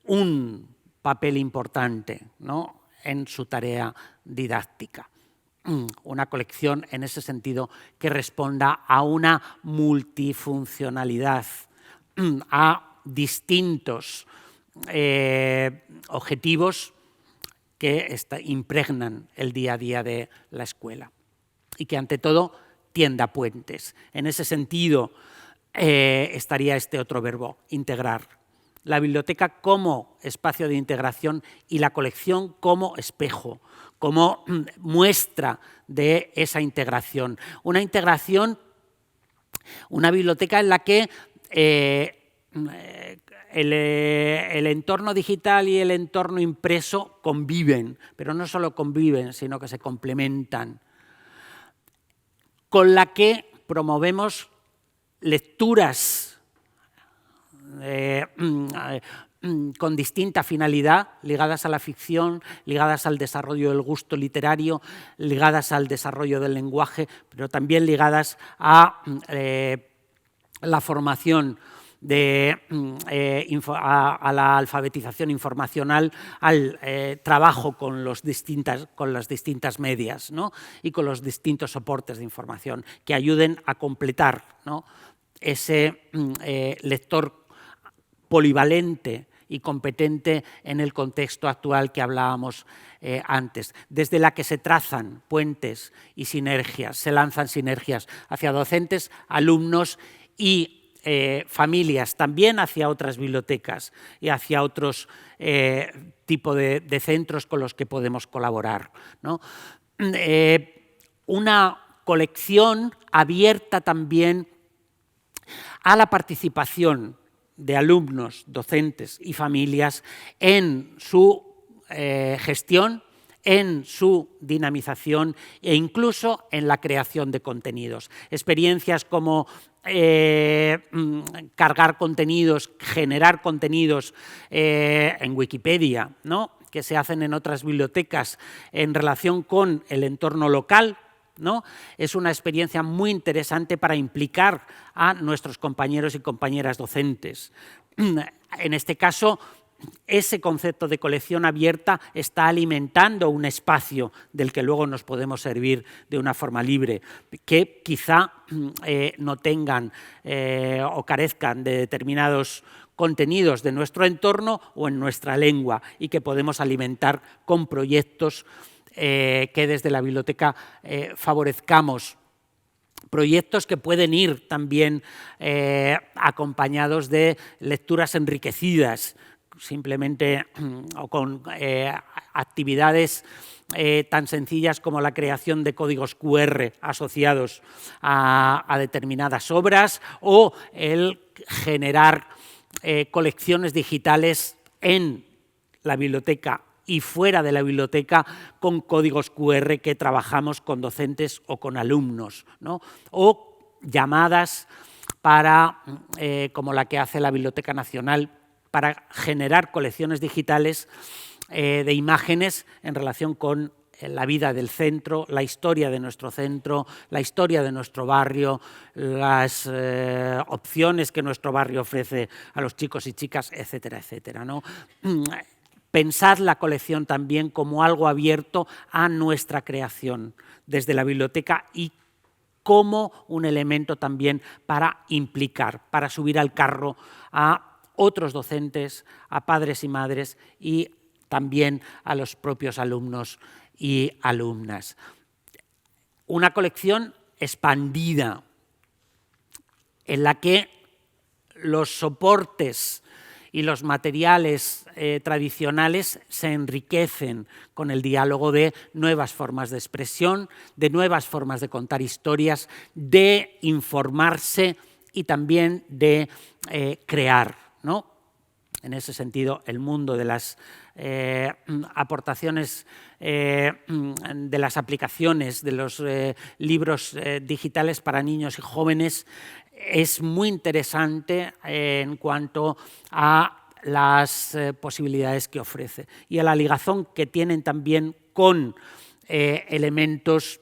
S2: un papel importante, ¿no? En su tarea didáctica. Una colección, en ese sentido, que responda a una multifuncionalidad, a distintos objetivos que impregnan el día a día de la escuela y que, ante todo, tienda puentes. En ese sentido, estaría este otro verbo, integrar. La biblioteca como espacio de integración y la colección como espejo, como muestra de esa integración. Una integración, una biblioteca en la que el entorno digital y el entorno impreso conviven, pero no solo conviven, sino que se complementan, con la que promovemos lecturas con distinta finalidad, ligadas a la ficción, ligadas al desarrollo del gusto literario, ligadas al desarrollo del lenguaje, pero también ligadas a la formación a la alfabetización informacional, al trabajo con las distintas medias, ¿no? Y con los distintos soportes de información que ayuden a completar, ¿no? Ese lector polivalente y competente en el contexto actual que hablábamos antes, desde la que se trazan puentes y sinergias, se lanzan sinergias hacia docentes, alumnos y familias, también hacia otras bibliotecas y hacia otros tipos de centros con los que podemos colaborar, ¿no? una colección abierta también a la participación de alumnos, docentes y familias en su gestión, en su dinamización e incluso en la creación de contenidos. Experiencias como cargar contenidos, generar contenidos en Wikipedia, ¿no?, que se hacen en otras bibliotecas en relación con el entorno local, ¿no?, es una experiencia muy interesante para implicar a nuestros compañeros y compañeras docentes. En este caso, ese concepto de colección abierta está alimentando un espacio del que luego nos podemos servir de una forma libre, que quizá no tengan o carezcan de determinados contenidos de nuestro entorno o en nuestra lengua y que podemos alimentar con proyectos que desde la biblioteca favorezcamos. Proyectos que pueden ir también acompañados de lecturas enriquecidas, simplemente o con actividades tan sencillas como la creación de códigos QR asociados a determinadas obras o el generar colecciones digitales en la biblioteca y fuera de la biblioteca con códigos QR que trabajamos con docentes o con alumnos, ¿no?, o llamadas para, como la que hace la Biblioteca Nacional, para generar colecciones digitales de imágenes en relación con la vida del centro, la historia de nuestro centro, la historia de nuestro barrio, las opciones que nuestro barrio ofrece a los chicos y chicas, etcétera, etcétera, ¿no? Pensar la colección también como algo abierto a nuestra creación desde la biblioteca y como un elemento también para implicar, para subir al carro a otros docentes, a padres y madres y también a los propios alumnos y alumnas. Una colección expandida en la que los soportes y los materiales tradicionales se enriquecen con el diálogo de nuevas formas de expresión, de nuevas formas de contar historias, de informarse y también de crear, ¿no? En ese sentido, el mundo de las aportaciones, de las aplicaciones, de los libros digitales para niños y jóvenes es muy interesante en cuanto a las posibilidades que ofrece y a la ligazón que tienen también con elementos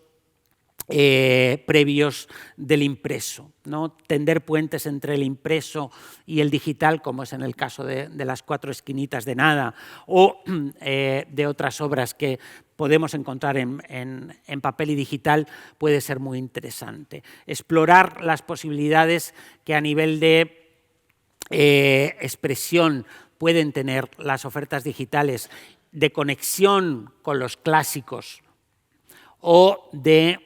S2: previos del impreso, ¿no? Tender puentes entre el impreso y el digital, como es en el caso de las 4 esquinitas de nada o de otras obras que podemos encontrar en papel y digital, puede ser muy interesante. Explorar las posibilidades que a nivel de expresión pueden tener las ofertas digitales de conexión con los clásicos o de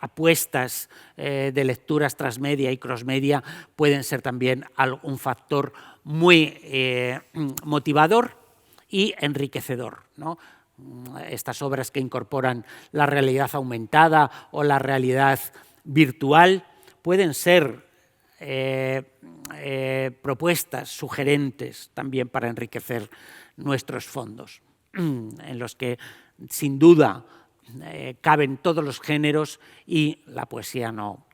S2: apuestas de lecturas transmedia y crossmedia pueden ser también un factor muy motivador y enriquecedor, ¿no? Estas obras que incorporan la realidad aumentada o la realidad virtual pueden ser propuestas sugerentes también para enriquecer nuestros fondos, en los que sin duda caben todos los géneros y la poesía no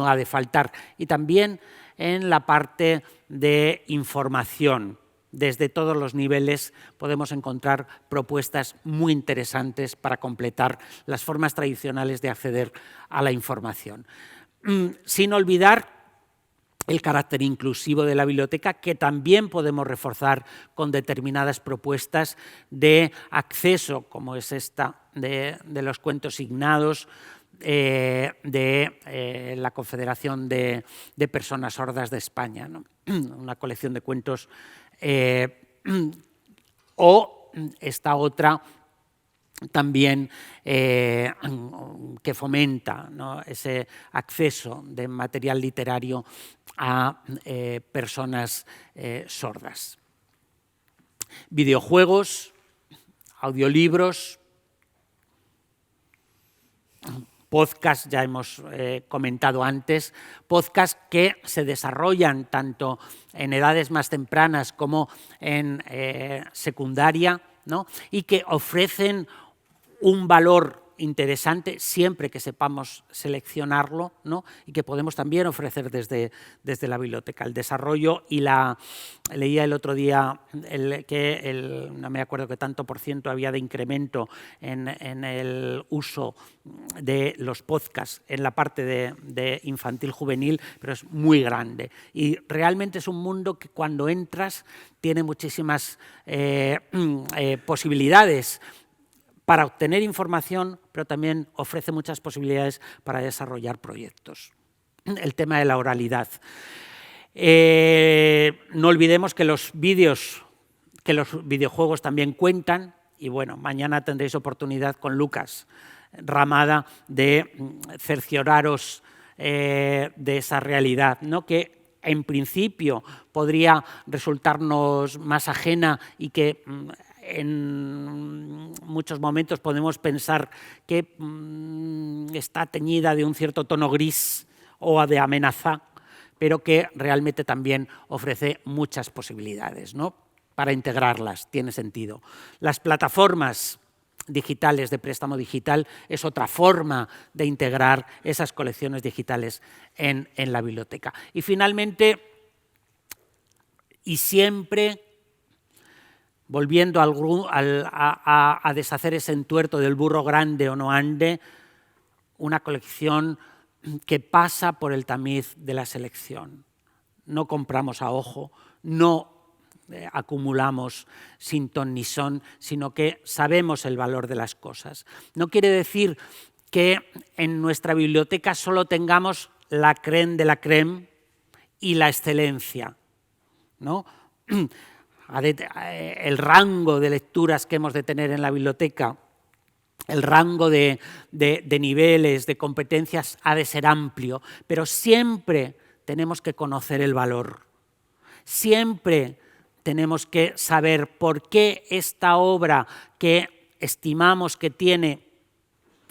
S2: ha de faltar. Y también en la parte de información. Desde todos los niveles podemos encontrar propuestas muy interesantes para completar las formas tradicionales de acceder a la información. Sin olvidar el carácter inclusivo de la biblioteca, que también podemos reforzar con determinadas propuestas de acceso, como es esta de los cuentos signados, de la Confederación de Personas Sordas de España, ¿no? Una colección de cuentos, o esta otra también que fomenta, ¿no?, ese acceso de material literario a personas sordas. Videojuegos, audiolibros, podcast, ya hemos comentado antes, podcast que se desarrollan tanto en edades más tempranas como en secundaria, ¿no? Y que ofrecen un valor interesante siempre que sepamos seleccionarlo, ¿no? Y que podemos también ofrecer desde la biblioteca. El desarrollo y leía el otro día que no me acuerdo qué tanto por ciento había de incremento en el uso de los podcasts en la parte de infantil juvenil, pero es muy grande. Y realmente es un mundo que cuando entras tiene muchísimas posibilidades para obtener información, pero también ofrece muchas posibilidades para desarrollar proyectos. El tema de la oralidad. No olvidemos que los videojuegos también cuentan, y bueno, mañana tendréis oportunidad con Lucas Ramada de cercioraros de esa realidad, ¿no? Que en principio podría resultarnos más ajena y que en muchos momentos podemos pensar que está teñida de un cierto tono gris o de amenaza, pero que realmente también ofrece muchas posibilidades, ¿no? Para integrarlas, tiene sentido. Las plataformas digitales de préstamo digital es otra forma de integrar esas colecciones digitales en la biblioteca. Y finalmente, y siempre volviendo a deshacer ese entuerto del burro grande o no ande, una colección que pasa por el tamiz de la selección. No compramos a ojo, no acumulamos sin ton ni son, sino que sabemos el valor de las cosas. No quiere decir que en nuestra biblioteca solo tengamos la crème de la crème y la excelencia, ¿no? El rango de lecturas que hemos de tener en la biblioteca, el rango de niveles, de competencias ha de ser amplio, pero siempre tenemos que conocer el valor. Siempre tenemos que saber por qué esta obra que estimamos que tiene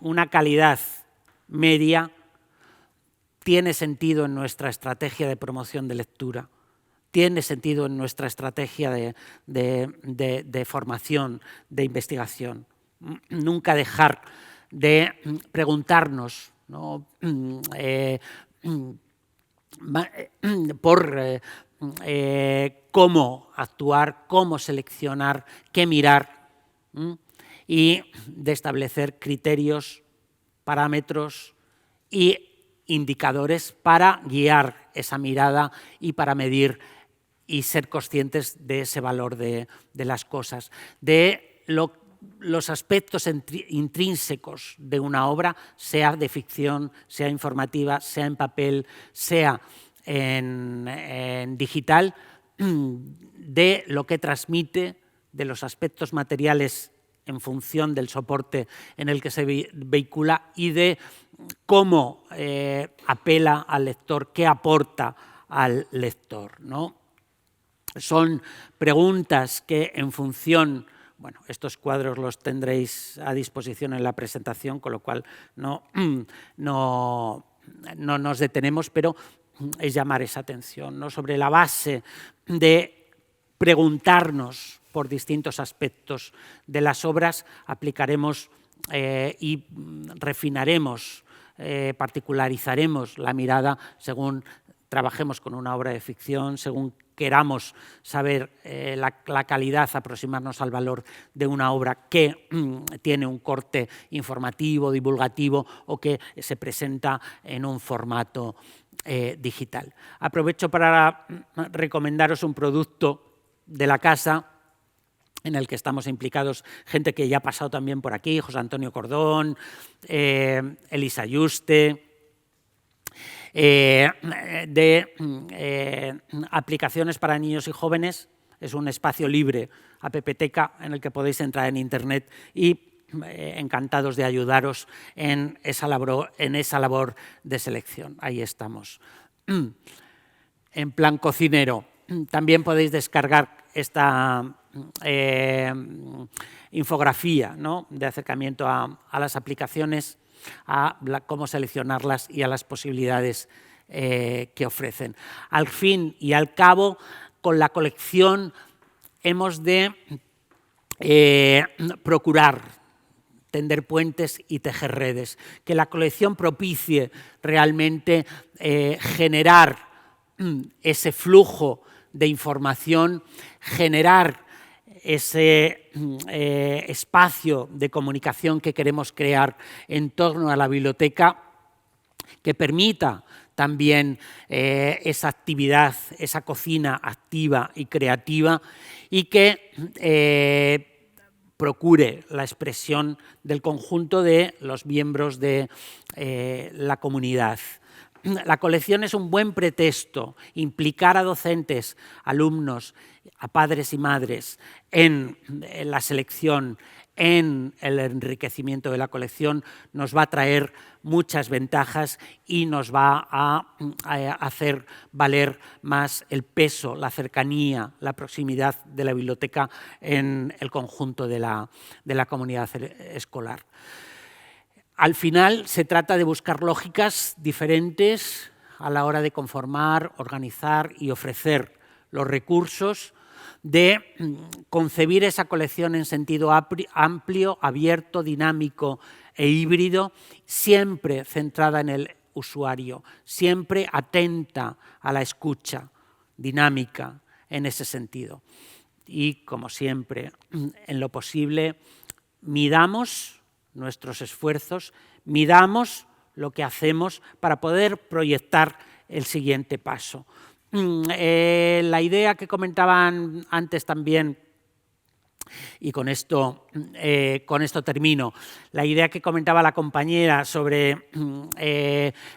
S2: una calidad media tiene sentido en nuestra estrategia de promoción de lectura. Tiene sentido en nuestra estrategia de formación, de investigación. Nunca dejar de preguntarnos, ¿no? Por cómo actuar, cómo seleccionar, qué mirar, y de establecer criterios, parámetros y indicadores para guiar esa mirada y para medir y ser conscientes de ese valor de las cosas, de los aspectos intrínsecos de una obra, sea de ficción, sea informativa, sea en papel, sea en digital, de lo que transmite, de los aspectos materiales en función del soporte en el que se vehicula y de cómo apela al lector, qué aporta al lector, ¿no? Son preguntas que en función, bueno, estos cuadros los tendréis a disposición en la presentación, con lo cual no nos detenemos, pero es llamar esa atención, ¿no? Sobre la base de preguntarnos por distintos aspectos de las obras, aplicaremos y refinaremos, particularizaremos la mirada según trabajemos con una obra de ficción, según queramos saber la calidad, aproximarnos al valor de una obra que tiene un corte informativo, divulgativo o que se presenta en un formato digital. Aprovecho para recomendaros un producto de la casa en el que estamos implicados gente que ya ha pasado también por aquí, José Antonio Cordón, Elisa Yuste, de aplicaciones para niños y jóvenes. Es un espacio libre, AppTeca, en el que podéis entrar en internet y encantados de ayudaros en esa labor de selección. Ahí estamos. En plan cocinero, también podéis descargar esta infografía, ¿no?, de acercamiento a las aplicaciones a cómo seleccionarlas y a las posibilidades que ofrecen. Al fin y al cabo, con la colección hemos de procurar tender puentes y tejer redes, que la colección propicie realmente generar ese flujo de información, generar ese espacio de comunicación que queremos crear en torno a la biblioteca, que permita también esa actividad, esa cocina activa y creativa, y que procure la expresión del conjunto de los miembros de la comunidad. La colección es un buen pretexto, implicar a docentes, alumnos, a padres y madres en la selección, en el enriquecimiento de la colección, nos va a traer muchas ventajas y nos va a hacer valer más el peso, la cercanía, la proximidad de la biblioteca en el conjunto de la comunidad escolar. Al final se trata de buscar lógicas diferentes a la hora de conformar, organizar y ofrecer los recursos, de concebir esa colección en sentido amplio, abierto, dinámico e híbrido, siempre centrada en el usuario, siempre atenta a la escucha, dinámica en ese sentido. Y, como siempre, en lo posible, midamos nuestros esfuerzos, midamos lo que hacemos para poder proyectar el siguiente paso. La idea que comentaban antes también, y con esto termino, la idea que comentaba la compañera sobre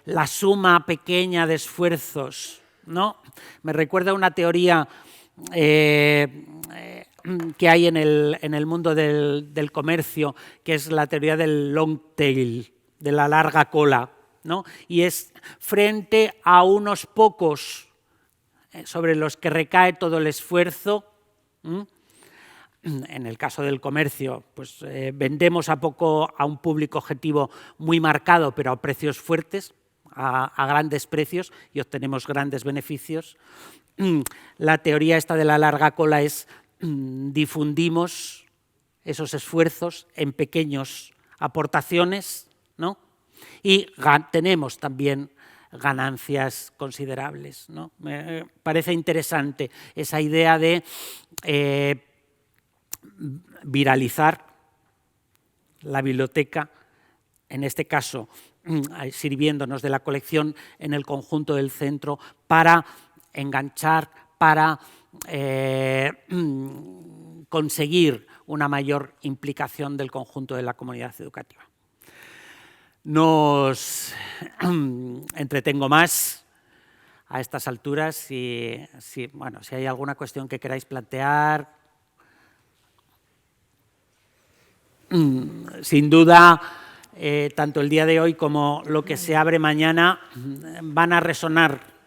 S2: la suma pequeña de esfuerzos, ¿no? Me recuerda a una teoría que hay en el mundo del comercio, que es la teoría del long tail, de la larga cola, ¿no? Y es frente a unos pocos sobre los que recae todo el esfuerzo. En el caso del comercio, pues vendemos a un público objetivo muy marcado, pero a precios fuertes, a grandes precios, y obtenemos grandes beneficios. La teoría esta de la larga cola es difundimos esos esfuerzos en pequeñas aportaciones, ¿no? Y tenemos también ganancias considerables, ¿no? Me parece interesante esa idea de viralizar la biblioteca, en este caso sirviéndonos de la colección en el conjunto del centro para enganchar, para conseguir una mayor implicación del conjunto de la comunidad educativa. No os entretengo más a estas alturas. Si hay alguna cuestión que queráis plantear, sin duda, tanto el día de hoy como lo que se abre mañana van a resonar,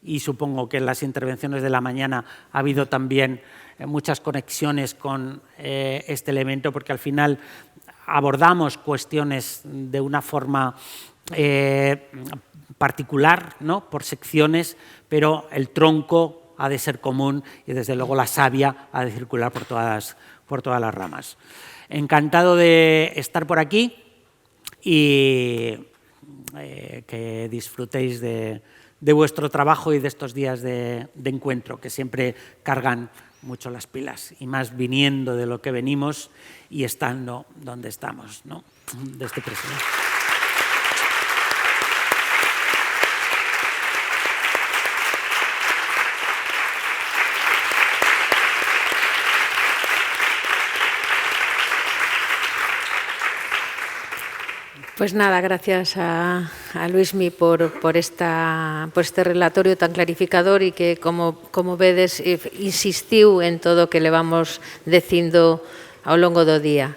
S2: y supongo que en las intervenciones de la mañana ha habido también muchas conexiones con este elemento, porque al final abordamos cuestiones de una forma particular, ¿no? Por secciones, pero el tronco ha de ser común y, desde luego, la savia ha de circular por todas las ramas. Encantado de estar por aquí y que disfrutéis de vuestro trabajo y de estos días de encuentro, que siempre cargan mucho las pilas, y más viniendo de lo que venimos y estando donde estamos, ¿no? De este presidente.
S1: Pues nada, gracias a Luismi por este relatorio tan clarificador, y que, como vedes, insistiu en todo o que le vamos dicindo ao longo do día.